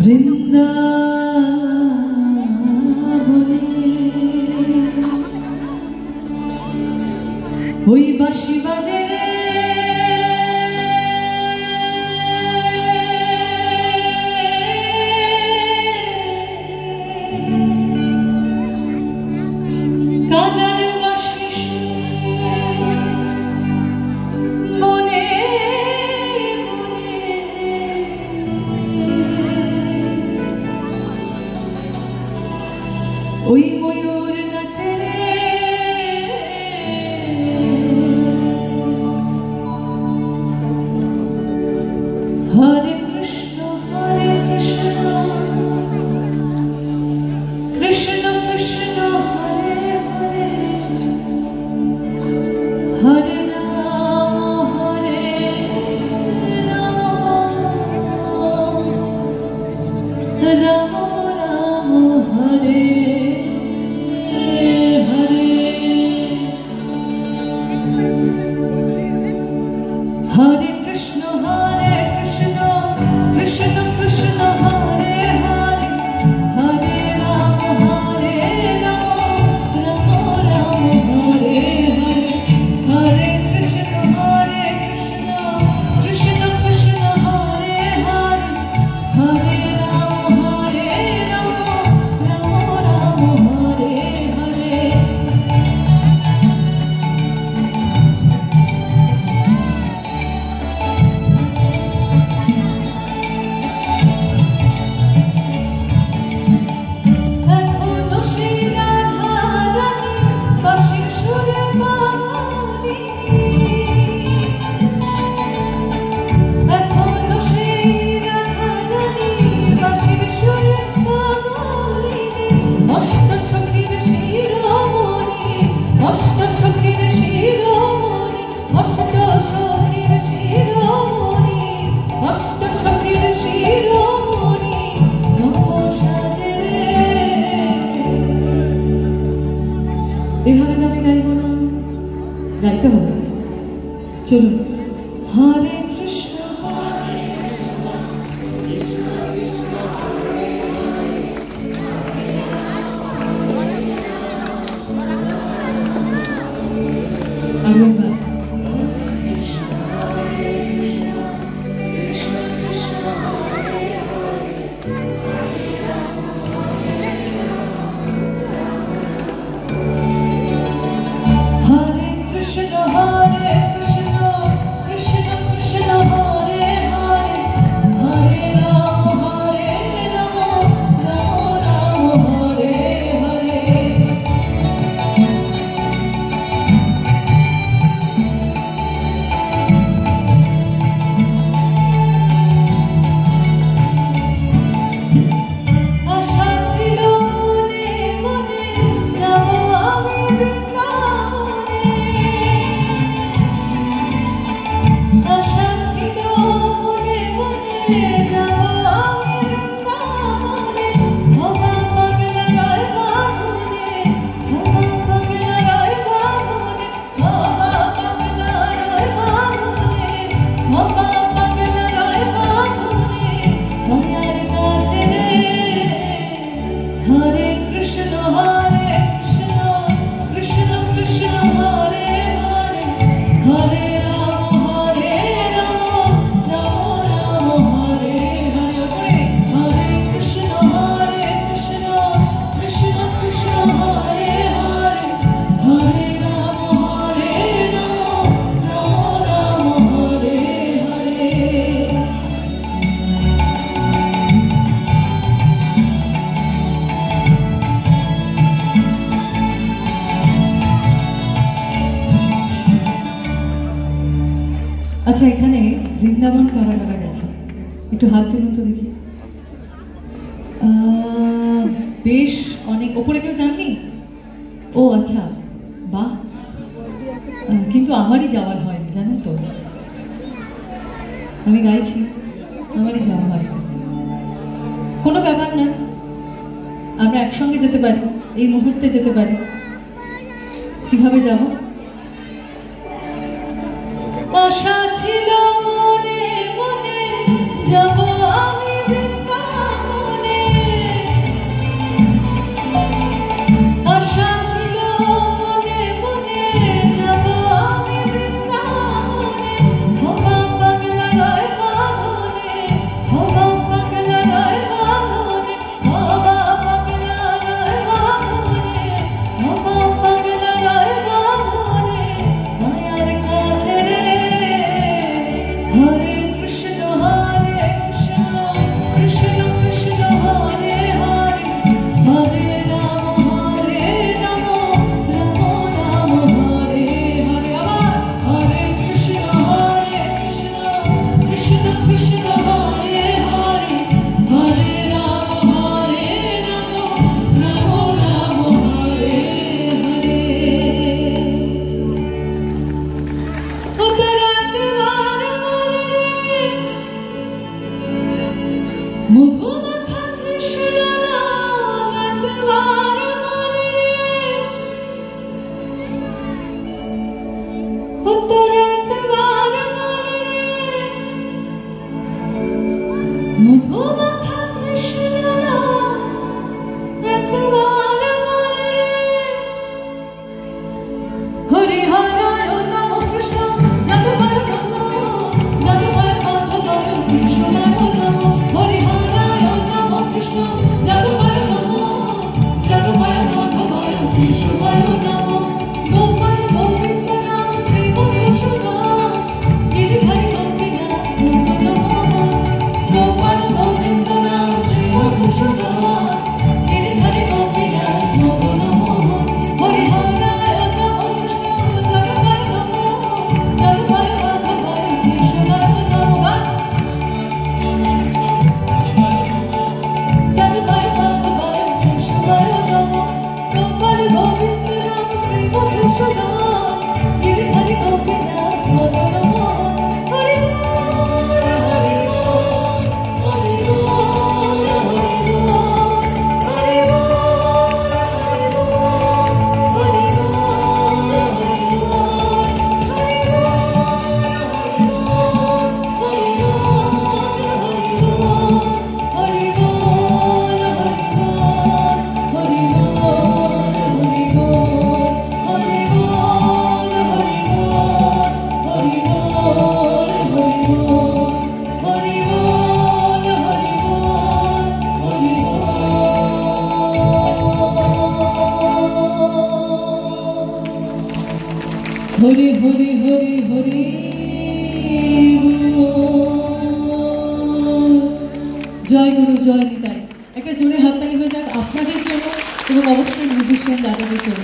বৃন্দাবনে ওই বাঁশি বাজে রে কানার বাঁশি বনে ওই ময়ূর নাচে রে হরে কৃষ্ণ কৃষ্ণ কৃষ্ণ হরে হরে হরে রাম রাম রাম হরে Hare Krishna Krishna Krishna Hare Hare Hare Rama Rama Rama Hare Hare Hare Krishna Krishna Krishna Hare Hare Hare Rama Rama Rama Hare Hare এভাবে তো আমি গাইব না, গাইতে হবে। চলুন হরে কৃষ্ণ আচ্ছা, এখানে বৃন্দাবন কারা কারা গেছে একটু হাত তুলুন তো দেখি। বেশ অনেক। ওপরে কেউ যাননি? ও আচ্ছা, বাহ। কিন্তু আমারই যাওয়া হয়নি, জানেন তো। আমি গাইছি, আমারই যাওয়া হয়নি। কোনো ব্যাপার না, আমরা একসঙ্গে যেতে পারি, এই মুহূর্তে যেতে পারি। কিভাবে যাব? আশা ছিল মনে মনে যাব আমি বৃন্দাবনে। মধুমাখা কৃষ্ণ নাম একবার বলে রে, উত্তর একবার বলে রে, মধুমাখা কৃষ্ণ নাম একবার বলে রে, হরি হরায় নাম কৃষ্ণ যদুবর নমো, যদুবর মাধব কৃষ্ণায় নমো, হরি হরায় নাম কৃষ্ণ যদুবর নমো, যদুবর মাধব কৃষ্ণায় নমো, গোপাল গোবিন্দ নাম শ্রী মধুসূদন, গিরিধারী গোপীনাথ নমো নমো, গোপাল গোবিন্দ নাম শ্রী মধুসূদন, গিরিধারী গোপীনাথ নমো নমো, হরি হরায় নাম কৃষ্ণ যদুবর নমো, যদুবর মাধব কৃষ্ণায় নমো, যদুবর মাধব কৃষ্ণায় নমো, গোপাল গোবিন্দ নাম শ্রী মধুসূদন, গিরিধারী গোপীনাথ নমো নমো, হরি বল হরি বল হরি বল হরি বল হরি বল হরি বল হরি বল হরি হরি হরি হরি জয় গুরু জয় নিতাই। একটা জোরে হাততালি হয়ে যাক আপনাদের জন্য এবং অবশ্যই মিউজিশিয়ান দাদাদের জন্য।